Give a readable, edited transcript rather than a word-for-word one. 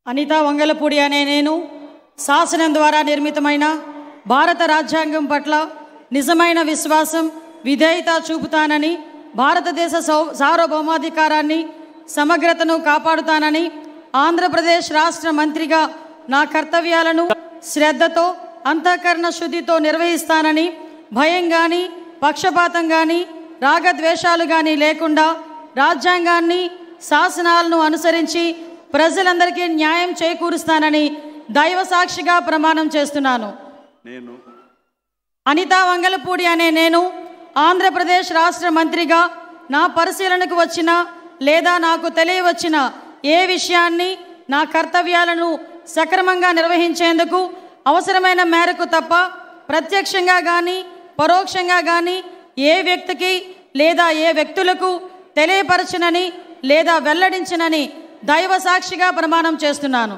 అనితా వంగలపూడి అనే నేను శాసనం ద్వారా నిర్మితమైన భారత రాజ్యాంగం పట్ల నిజమైన విశ్వాసం విధేయత చూపుతానని, భారతదేశ సార్వభౌమాధికారాన్ని సమగ్రతను కాపాడుతానని, ఆంధ్రప్రదేశ్ రాష్ట్ర మంత్రిగా నా కర్తవ్యాలను శ్రద్ధతో అంతఃకరణ శుద్ధితో నిర్వహిస్తానని, భయం కానీ పక్షపాతం కానీ రాగద్వేషాలు కానీ లేకుండా రాజ్యాంగాన్ని శాసనాలను అనుసరించి ప్రజలందరికీ న్యాయం చేకూరుస్తానని దైవ సాక్షిగా ప్రమాణం చేస్తున్నాను. అనితా వంగలపూడి అనే నేను ఆంధ్రప్రదేశ్ రాష్ట్ర మంత్రిగా నా పరిశీలనకు వచ్చిన లేదా నాకు తెలియవచ్చిన ఏ విషయాన్ని నా కర్తవ్యాలను సక్రమంగా నిర్వహించేందుకు అవసరమైన మేరకు తప్ప ప్రత్యక్షంగా కానీ పరోక్షంగా కానీ ఏ వ్యక్తికి లేదా ఏ వ్యక్తులకు తెలియపరచనని లేదా వెల్లడించనని దైవ సాక్షిగా ప్రమాణం చేస్తున్నాను.